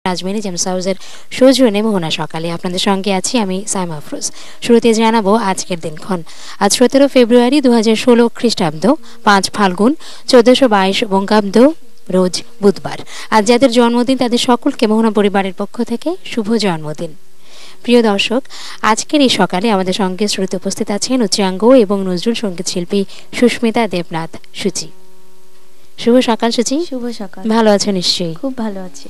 রাজমিনি James হাউসের সৌজন্যে মোহনা সকালে আপনাদের সঙ্গে আছি আমি সাইমা আফরোজ। শুরুতে জানাবো আজকের দিনক্ষণ। আজ 17 ফেব্রুয়ারি 2016 খ্রিস্টাব্দ, 5 ফাল্গুন 1422 বঙ্গাব্দ, রোজ বুধবার। আজ যাদের জন্মদিন তাদের সকলকে মোহনা পরিবারের পক্ষ থেকে শুভ জন্মদিন। প্রিয় দর্শক, আজকের এই সকালে আমাদের সঙ্গে শ্রুতি উপস্থিত আছেন উচ্চাঙ্গ এবং নজরুল সঙ্গীত শিল্পী সুস্মিতা দেবনাথ সুচি। শুভ সকাল সুচি। শুভ সকাল। ভালো আছো নিশ্চয়ই? খুব ভালো আছি।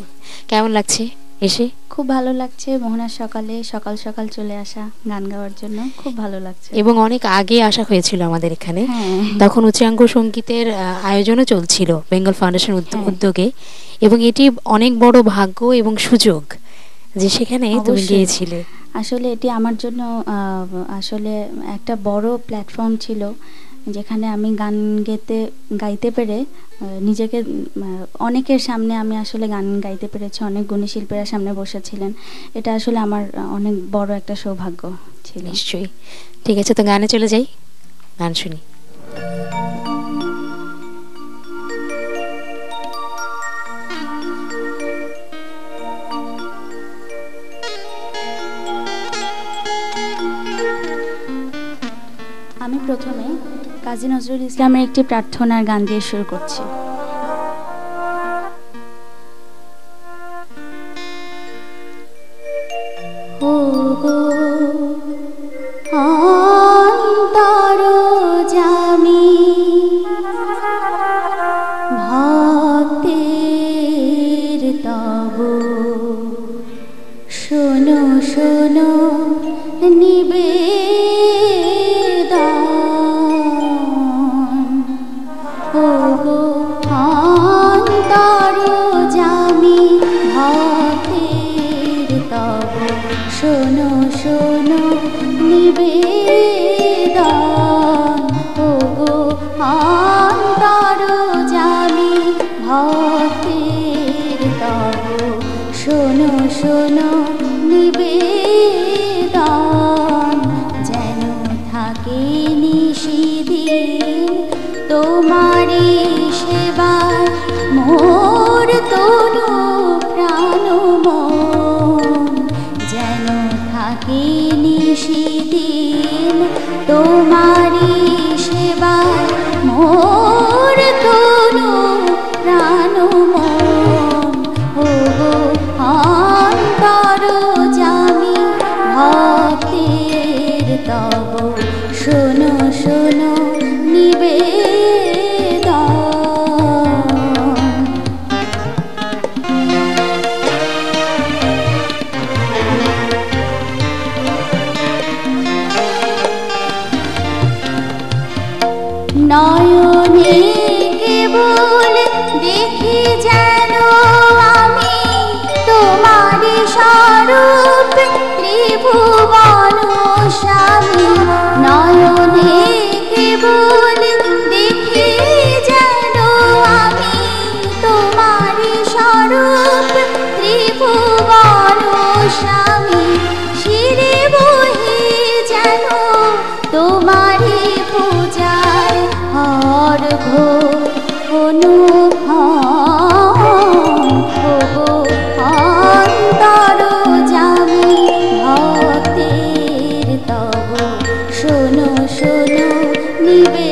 কেমন লাগছে এসে? খুব ভালো লাগছে, মোহনার সকালে সকাল সকাল চলে আসা গান গাওয়ার জন্য খুব ভালো লাগছে। এবং অনেক আগে আসা হয়েছিল আমাদের এখানে, হ্যাঁ। তখন উচ্চাঙ্গ সঙ্গীতের আয়োজনও চলছিল বেঙ্গল ফাউন্ডেশন উদ্যোগে, এবং এটি অনেক বড় ভাগ্য এবং সুযোগ যে সেখানে তুমি গিয়েছিলে। আসলে এটি আমার জন্য আসলে একটা বড় প্ল্যাটফর্ম ছিল, যেখানে আমি গান গাইতে পেরে নিজেকে অনেকের সামনে আমি আসলে গান গাইতে পেরেছি। অনেক গুণী শিল্পীরা সামনে বসেছিলেন। এটা আসলে আমার অনেক বড় একটা সৌভাগ্য ছিল। নিশ্চয়ই। ঠিক আছে, তো গানে চলে যাই, গান শুনি। আমি প্রথমে কাজী নজরুল ইসলামের একটি প্রার্থনার গান দিয়ে শুরু করছি। ও গো অন্তরজামী ভক্তের তব শোনো শোনো নিবেদন। ও গো অন্তরজামী ভক্তের তব শোনো শোনো নিবেদন। ও গো অন্তরজামী ভক্তের তব শোনো শোনো নিবেদন। যেন থাকে নিশিদিন তোমারি সেবায় মোর তনু প্রাণ মন। যেন থাকে নিশিদিন তোমারি সেবায় মোর তনু প্রাণ মন। ও গো অন্তরজামী ভক্তের তব শোনো শোনো নিবেদন। নয়নে কেবল দেখি যেন আমি তোমারি স্বরূপ ত্রিভুবন স্বামী। নয়নে কেবল দেখি যেন আমি তোমারি স্বরূপ ত্রিভুবন স্বামী। শিরে বহি যেন তোমারি পূজার অর্ঘ্য অনুভব। ও গো অন্তরজামী ভক্তের তব শোনো শোনো নিবেদন।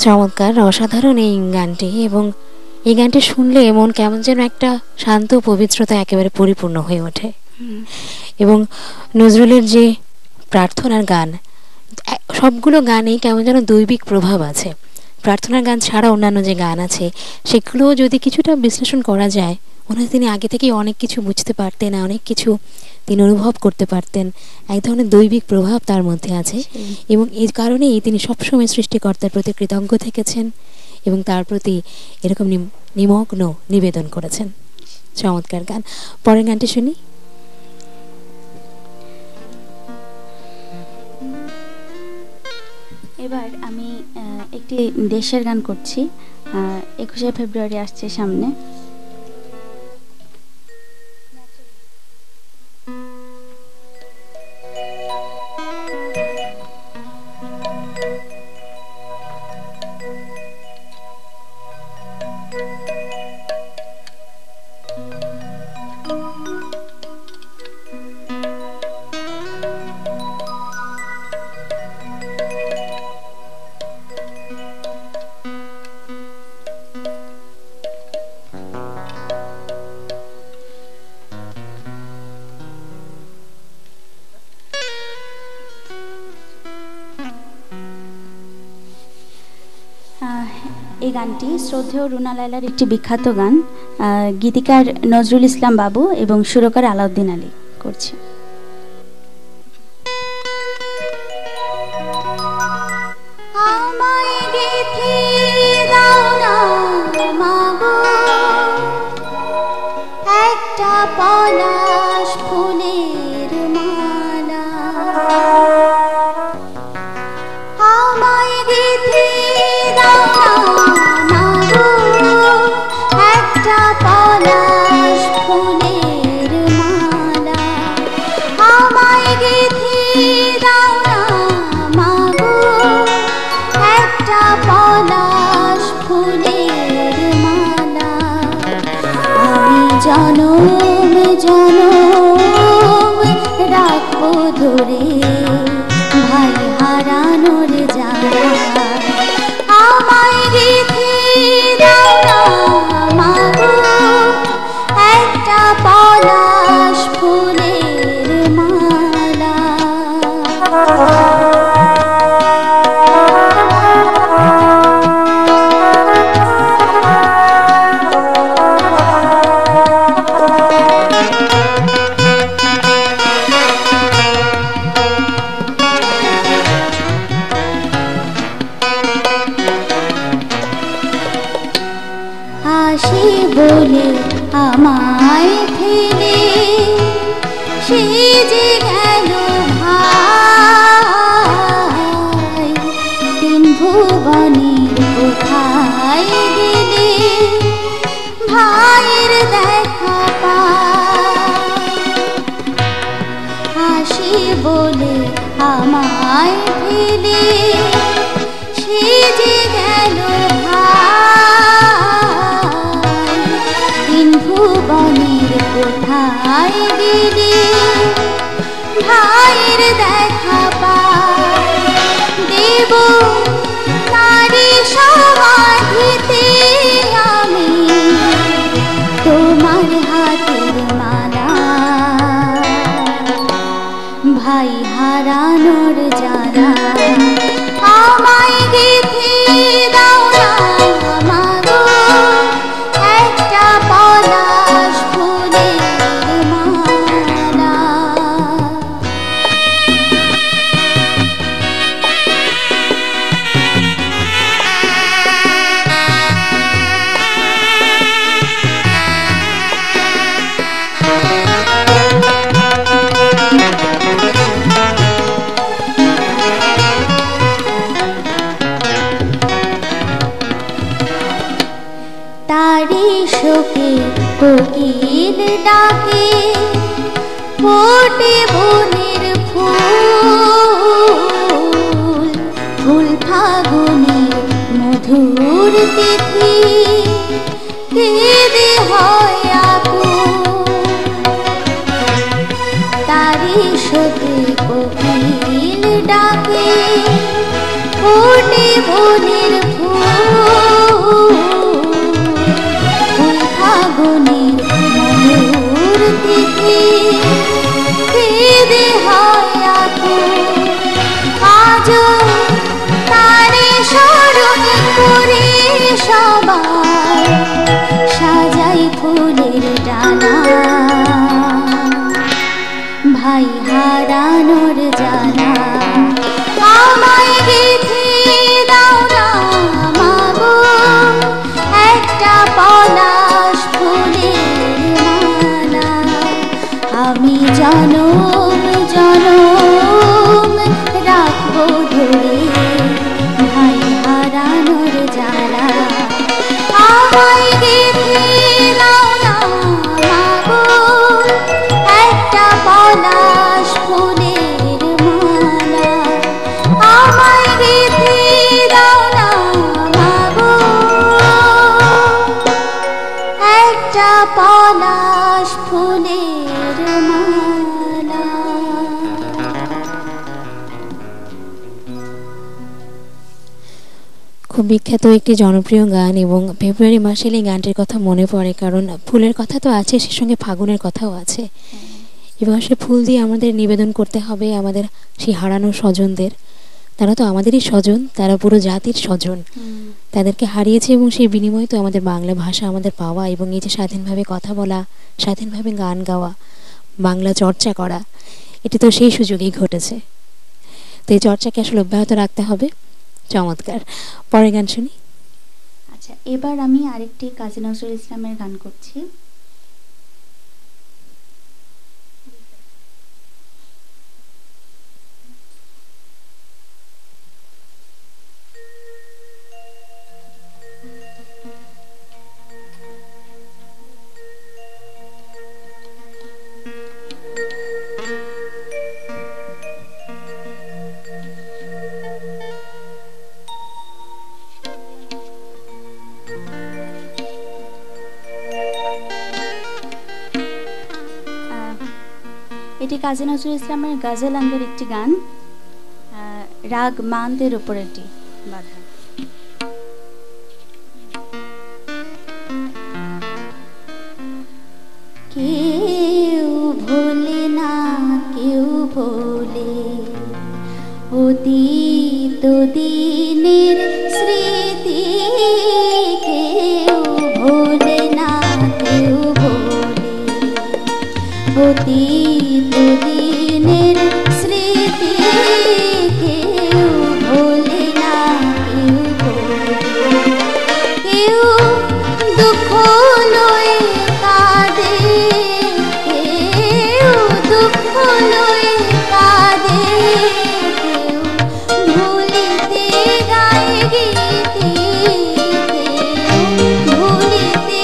চমৎকার, অসাধারণ এই গানটি। এবং এই গানটি শুনলে মন কেমন যেন একটা শান্ত পবিত্রতা একেবারে পরিপূর্ণ হয়ে ওঠে। এবং নজরুলের যে প্রার্থনার গান, সবগুলো গানেই কেমন যেন দৈবিক প্রভাব আছে। প্রার্থনার গান ছাড়া অন্যান্য যে গান আছে সেগুলোও যদি কিছুটা বিশ্লেষণ করা যায়, মনে হয় তিনি আগে থেকেই অনেক কিছু বুঝতে পারতেন, অনেক কিছু তিনি অনুভব করতে পারতেন। এক ধরনের দৈবিক প্রভাব তার মধ্যে আছে এবং এই কারণেই তিনি সবসময় সৃষ্টিকর্তার প্রতি কৃতজ্ঞ থেকেছেন এবং তার প্রতি এরকম নিমগ্ন নিবেদন করেছেন। চমৎকার গান। পরের গানটি শুনি। এবার আমি একটি দেশের গান করছি। 21শে ফেব্রুয়ারি আসছে সামনে। এই গানটি শ্রদ্ধেয় রুনা লায়লার একটি বিখ্যাত গান। গীতিকার নজরুল ইসলাম বাবু এবং সুরকার আলাউদ্দিন আলী করছে। একটা পলাশ ফুলের মালা আমায় গেথে দাও না মাগো, একটা পলাশ ফুলের মালা আমায় গেথে দাও না মাগো, একটা পলাশ ফুলের মালা আমি জনম জনম রাখবো ধরে, ভাই হারানোর জ্বালা আমায় গেথে দাও না মাগো, একটা পলাশ ফুলের মালা। আসি বলে আমায় ফেলে সে যে গেল ভাই, তিন ভুবনের কোথায় গেলে ভাইয়ের দেখা পাই। আসি বলে আমায় ফেলে সে যে গেল ভাই, তিন ভুবনের কোথায় গেলে ভাইয়ের দেখা পাই। দেব নারী সমাধিতে আমি তোমার হাতের মালা, ভাই হারানোর জ্বালা আমায় গেথে দাও না মাগো, একটা পলাশ ফুলের মালা। তারি শোকে কোকিল ডাকে ফোটে বনের ফুল, ফুল ফাগুনের মধুর তিথি কেঁদে হয় আকুল, তারি শোকে কোকিল ডাকে, ফোটে বনের ফুল, ফুল ফাগুনের মধুর তিথি, কেঁদে হয় আকুল। আজও তারে স্মরণ করে সবাই সাজাই ফুলের ডানা, ভাই হারানোর জানা আমায় গেঁথে দাও না মাগো, একটা পলাশ ফুলের মালা, আমি জনম জনম রাখবো ধরে ভাই হারানোর জ্বালা। আমায় গেঁথে দাও না মাগো, একটা পলাশ ফুলের মালা, আমায় গেঁথে দাও না মাগো, একটা পলাশ ফুলের মালা। খুব বিখ্যাত একটি জনপ্রিয় গান, এবং ফেব্রুয়ারি মাসে এই গানটির কথা মনে পড়ে, কারণ ফুলের কথা তো আছে, সে সঙ্গে ফাগুনের কথাও আছে। এবং সে ফুল দিয়ে আমাদের নিবেদন করতে হবে আমাদের সেই হারানো স্বজনদের। তারা তো আমাদেরই স্বজন, তারা পুরো জাতির স্বজন, তাদেরকে হারিয়েছে, এবং সেই বিনিময়ে তো আমাদের বাংলা ভাষা আমাদের পাওয়া, এবং এই যে স্বাধীনভাবে কথা বলা, স্বাধীনভাবে গান গাওয়া, বাংলা চর্চা করা, এটি তো সেই সুযোগেই ঘটেছে। তো এই চর্চাকে আসলে অব্যাহত রাখতে হবে। চমৎকার, পরের গান শুনি। আচ্ছা, এবার আমি আরেকটি কাজী নজরুল ইসলামের গান করছি। এটি কাজী নজরুল ইসলামের গজল আঙ্গের একটি গান, রাগ মানদের উপর এটি বাঁধা। কেউ ভোলে না কেউ ভোলে অতীত দিনের স্মৃতি, কেউ ভোলে না কেউ ভোলে অতীত দিনের স্মৃতি, কেউ ভোলে না কেউ ভোলে। কেউ দুঃখ লয়ে কাঁদে, কেউ দুঃখ লয়ে কাঁদে, কেউ ভুলিতে গায় গীতি, কেউ ভুলিতে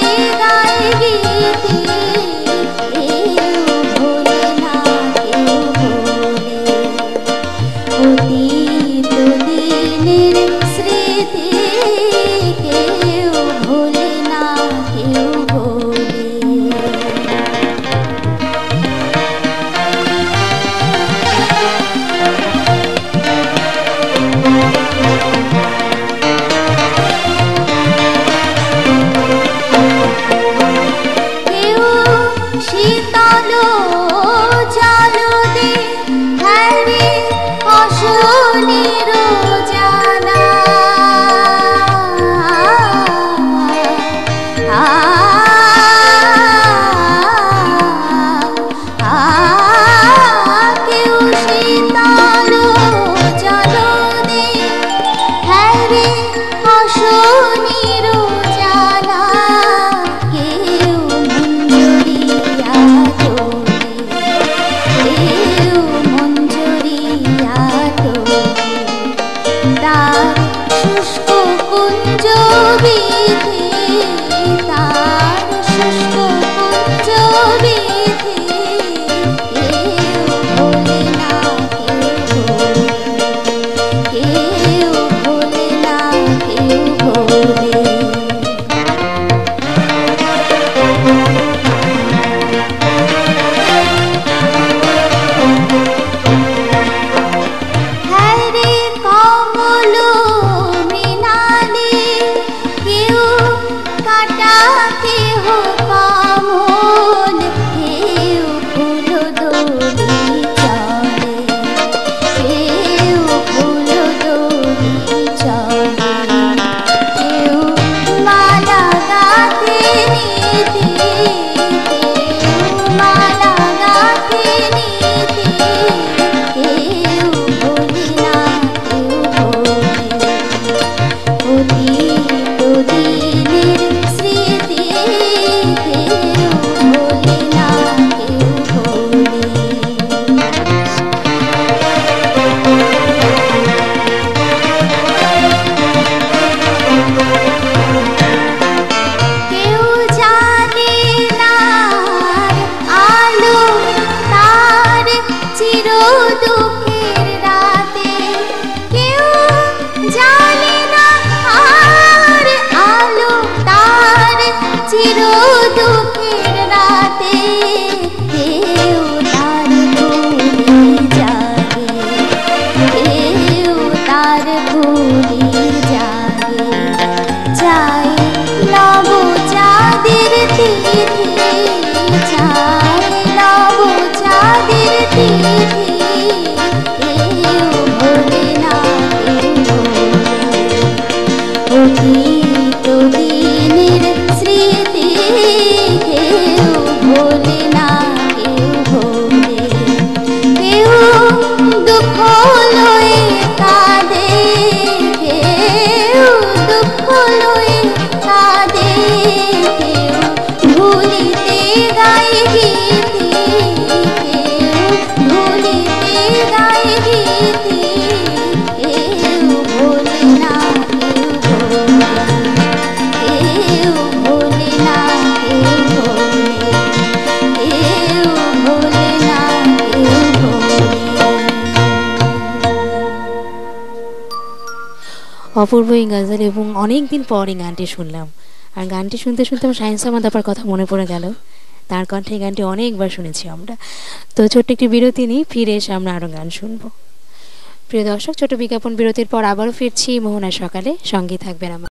কাটা কেহ কমল, কেউ ফুল দড়ি চলে, কেউ ফুল দড়ি চলে, কেউ মালা গাঁথে নিতে, কেউ মালা গাঁথে নিতে, কেউ ভোলে না কেউ ভোলে, অতীত দিনের স্মৃতি কেউ ভোলে না কেউ ভোলে। কেউ জানে না আলো তার চির দুঃখের রাতে, কেউ জানে না আর আলো তার চির দুঃখের রাতে, কেউ তার ভুলে জাগে, কেউ তার ভুলে জাগে, চাই নব চাঁদের তিথি, চাই নব চাঁদের তিথি, কেউ ভোলে না কেউ ভোলে, অতীত দিনের স্মৃতি কেউ ভোলে না কেউ ভোলে, কেউ দুঃখ লয়ে কাঁদে, কেউ দুঃখ লয়ে কাঁদে, কেউ ভুলিতে গায় গীতি, কেউ ভুলিতে গায় গীতি, কেউ ভোলে না কেউ ভোলে, কেউ ভোলে না কেউ ভোলে, কেউ ভোলে না কেউ ভোলে। অপূর্ব এই গজল, এবং অনেক দিন পর এই গানটি শুনলাম। আর গানটি শুনতে শুনতে আমার শাহিন সামাদ আপার কথা মনে পড়ে গেল। তার কণ্ঠে এই গানটি অনেকবার শুনেছি আমরা। তো ছোট্ট একটি বিরতি নিই, ফিরে এসে আমরা আরও গান শুনবো। প্রিয় দর্শক, ছোট বিজ্ঞাপন বিরতির পর আবারও ফিরছি মোহনার সকালে, সঙ্গে থাকবেন আমার।